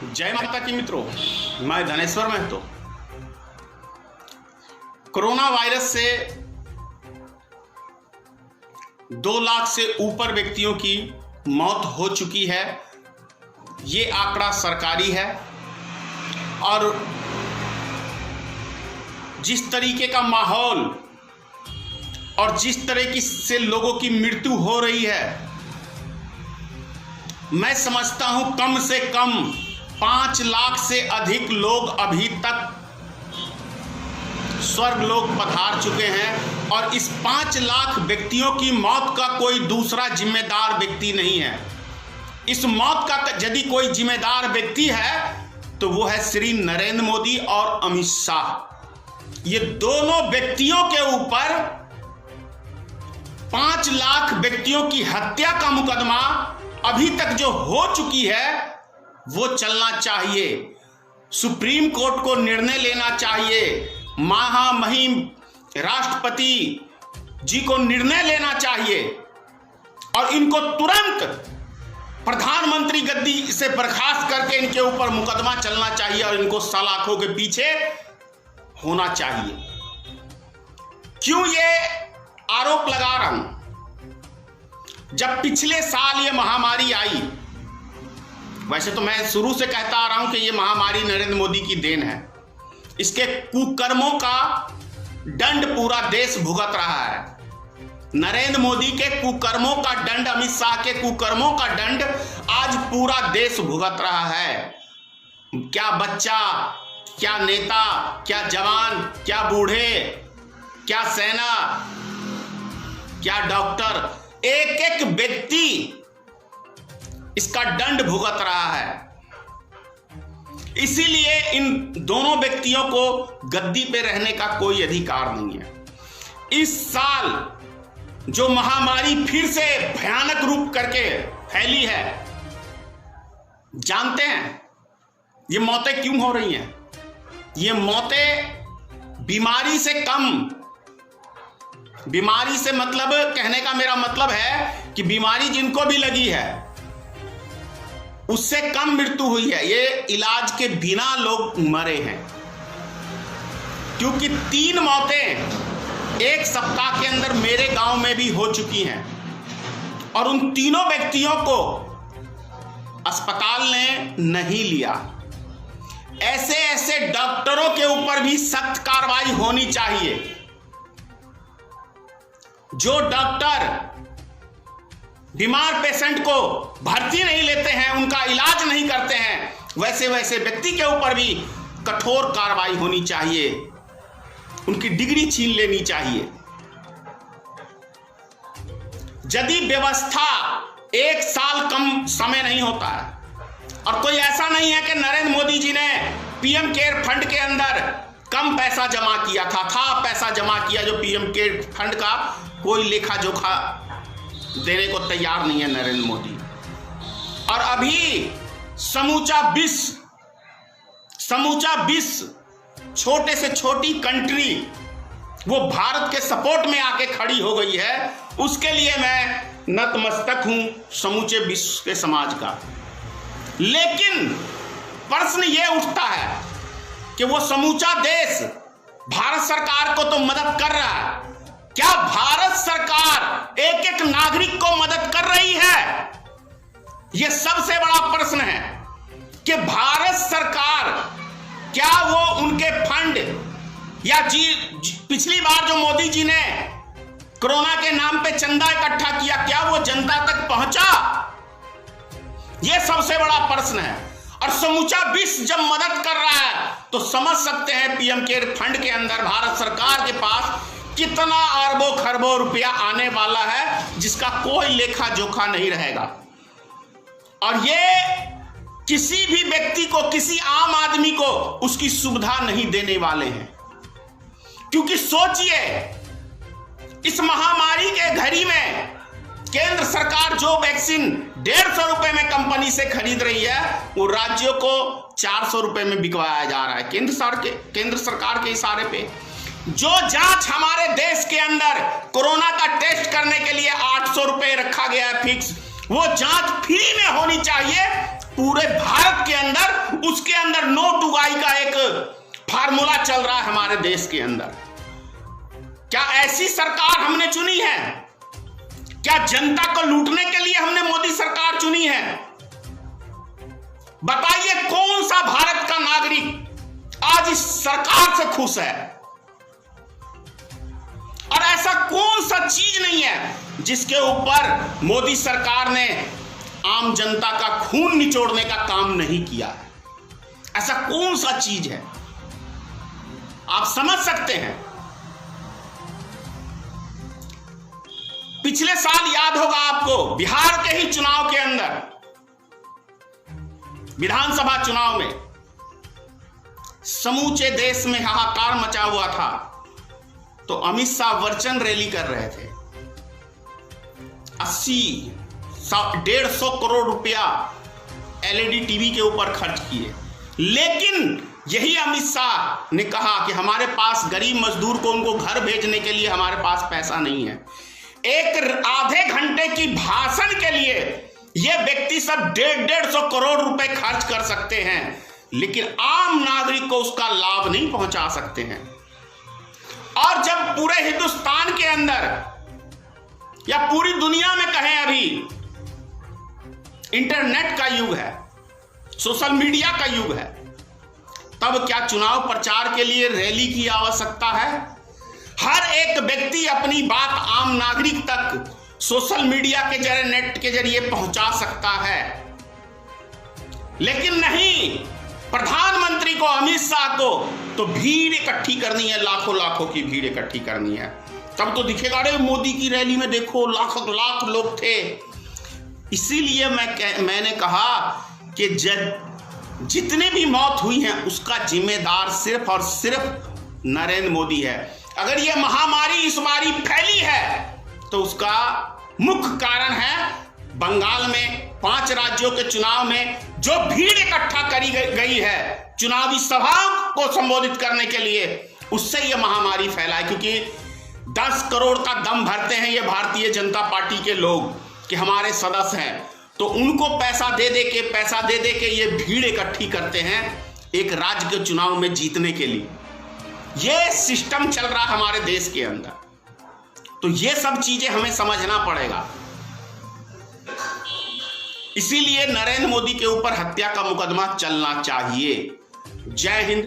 जय माता की मित्रों, मैं धनेश्वर महतो। कोरोना वायरस से 2 लाख से ऊपर व्यक्तियों की मौत हो चुकी है। ये आंकड़ा सरकारी है और जिस तरीके का माहौल और जिस तरह से लोगों की मृत्यु हो रही है, मैं समझता हूं कम से कम 5 लाख से अधिक लोग अभी तक स्वर्गलोक पधार चुके हैं और इस 5 लाख व्यक्तियों की मौत का कोई दूसरा जिम्मेदार व्यक्ति नहीं है। इस मौत का यदि कोई जिम्मेदार व्यक्ति है तो वो है श्री नरेंद्र मोदी और अमित शाह। ये दोनों व्यक्तियों के ऊपर 5 लाख व्यक्तियों की हत्या का मुकदमा अभी तक जो हो चुकी है वो चलना चाहिए। सुप्रीम कोर्ट को निर्णय लेना चाहिए। महामहिम राष्ट्रपति जी को निर्णय लेना चाहिए और इनको तुरंत प्रधानमंत्री गद्दी से बर्खास्त करके इनके ऊपर मुकदमा चलना चाहिए और इनको सलाखों के पीछे होना चाहिए। क्यों ये आरोप लगा रहा हूं? जब पिछले साल ये महामारी आई, वैसे तो मैं शुरू से कहता आ रहा हूं कि ये महामारी नरेंद्र मोदी की देन है। इसके कुकर्मों का दंड पूरा देश भुगत रहा है। नरेंद्र मोदी के कुकर्मों का दंड, अमित शाह के कुकर्मों का दंड आज पूरा देश भुगत रहा है। क्या बच्चा, क्या नेता, क्या जवान, क्या बूढ़े, क्या सेना, क्या डॉक्टर, एक एक व्यक्ति इसका दंड भुगत रहा है। इसीलिए इन दोनों व्यक्तियों को गद्दी पे रहने का कोई अधिकार नहीं है। इस साल जो महामारी फिर से भयानक रूप करके फैली है, जानते हैं ये मौतें क्यों हो रही हैं? ये मौतें बीमारी से कम, बीमारी से मतलब कहने का मेरा मतलब है कि बीमारी जिनको भी लगी है उससे कम मृत्यु हुई है। ये इलाज के बिना लोग मरे हैं, क्योंकि 3 मौतें 1 सप्ताह के अंदर मेरे गांव में भी हो चुकी हैं और उन तीनों व्यक्तियों को अस्पताल ने नहीं लिया। ऐसे ऐसे डॉक्टरों के ऊपर भी सख्त कार्रवाई होनी चाहिए। जो डॉक्टर बीमार पेशेंट को भर्ती नहीं लेते हैं, उनका इलाज नहीं करते हैं, वैसे वैसे व्यक्ति के ऊपर भी कठोर कार्रवाई होनी चाहिए। उनकी डिग्री छीन लेनी चाहिए। यदि व्यवस्था 1 साल कम समय नहीं होता है और कोई ऐसा नहीं है कि नरेंद्र मोदी जी ने पीएम केयर फंड के अंदर कम पैसा जमा किया था पैसा जमा किया। जो पीएम केयर फंड का कोई लेखा जोखा देने को तैयार नहीं है नरेंद्र मोदी। और अभी समूचा विश्व छोटे से छोटी कंट्री वो भारत के सपोर्ट में आके खड़ी हो गई है। उसके लिए मैं नतमस्तक हूं समूचे विश्व के समाज का। लेकिन प्रश्न ये उठता है कि वो समूचा देश भारत सरकार को तो मदद कर रहा है, क्या भारत सरकार एक एक नागरिक को मदद कर रही है? यह सबसे बड़ा प्रश्न है कि भारत सरकार क्या वो उनके फंड या पिछली बार जो मोदी जी ने कोरोना के नाम पे चंदा इकट्ठा किया, क्या वो जनता तक पहुंचा? यह सबसे बड़ा प्रश्न है। और समूचा विश्व जब मदद कर रहा है तो समझ सकते हैं पीएम केयर फंड के अंदर भारत सरकार के पास कितना अरबों खरबों रुपया आने वाला है, जिसका कोई लेखा जोखा नहीं रहेगा। और ये किसी भी व्यक्ति को, किसी आम आदमी को उसकी सुविधा नहीं देने वाले हैं। क्योंकि सोचिए, इस महामारी के घड़ी में केंद्र सरकार जो वैक्सीन 150 रुपए में कंपनी से खरीद रही है, वो राज्यों को 400 रुपए में बिकवाया जा रहा है केंद्र सरकार के इशारे पे। जो जांच हमारे देश के अंदर कोरोना का टेस्ट करने के लिए 800 रुपए रखा गया है फिक्स, वो जांच फ्री में होनी चाहिए। पूरे भारत के अंदर अंदर नोट उगाई का एक फार्मूला चल रहा है हमारे देश के अंदर। क्या ऐसी सरकार हमने चुनी है? क्या जनता को लूटने के लिए हमने मोदी सरकार चुनी है? बताइए कौन सा भारत का नागरिक आज इस सरकार से खुश है? और ऐसा कौन सा चीज नहीं है जिसके ऊपर मोदी सरकार ने आम जनता का खून निचोड़ने का काम नहीं किया है? ऐसा कौन सा चीज है? आप समझ सकते हैं। पिछले साल याद होगा आपको, बिहार के ही चुनाव के अंदर, विधानसभा चुनाव में समूचे देश में हाहाकार मचा हुआ था। तो अमित शाह वर्चन रैली कर रहे थे, 150 करोड़ रुपया एलईडी टीवी के ऊपर खर्च किए। लेकिन यही अमित शाह ने कहा कि हमारे पास गरीब मजदूर को उनको घर भेजने के लिए हमारे पास पैसा नहीं है। एक आधे घंटे की भाषण के लिए ये व्यक्ति सब 150 करोड़ रुपए खर्च कर सकते हैं, लेकिन आम नागरिक को उसका लाभ नहीं पहुंचा सकते हैं। और जब पूरे हिंदुस्तान के अंदर या पूरी दुनिया में कहें, अभी इंटरनेट का युग है, सोशल मीडिया का युग है, तब क्या चुनाव प्रचार के लिए रैली की आवश्यकता है? हर एक व्यक्ति अपनी बात आम नागरिक तक सोशल मीडिया के जरिए, नेट के जरिए पहुंचा सकता है। लेकिन नहीं, प्रधानमंत्री को, अमित शाह को तो भीड़ इकट्ठी करनी है, लाखों लाखों की भीड़ इकट्ठी करनी है। तब तो दिखेगा, अरे मोदी की रैली में देखो लाखों लाख लोग थे। इसीलिए मैंने कहा कि जितने भी मौत हुई हैं उसका जिम्मेदार सिर्फ और सिर्फ नरेंद्र मोदी है। अगर ये महामारी इस बारी फैली है तो उसका मुख्य कारण है बंगाल में 5 राज्यों के चुनाव में जो भीड़ इकट्ठा करी गई है चुनावी सभाओं को संबोधित करने के लिए, उससे ये महामारी फैला है। क्योंकि 10 करोड़ का दम भरते हैं ये भारतीय जनता पार्टी के लोग कि हमारे सदस्य हैं, तो उनको पैसा दे दे के ये भीड़ इकट्ठी करते हैं एक राज्य के चुनाव में जीतने के लिए। ये सिस्टम चल रहा है हमारे देश के अंदर। तो ये सब चीजें हमें समझना पड़ेगा। इसीलिए नरेंद्र मोदी के ऊपर हत्या का मुकदमा चलना चाहिए। जय हिंद।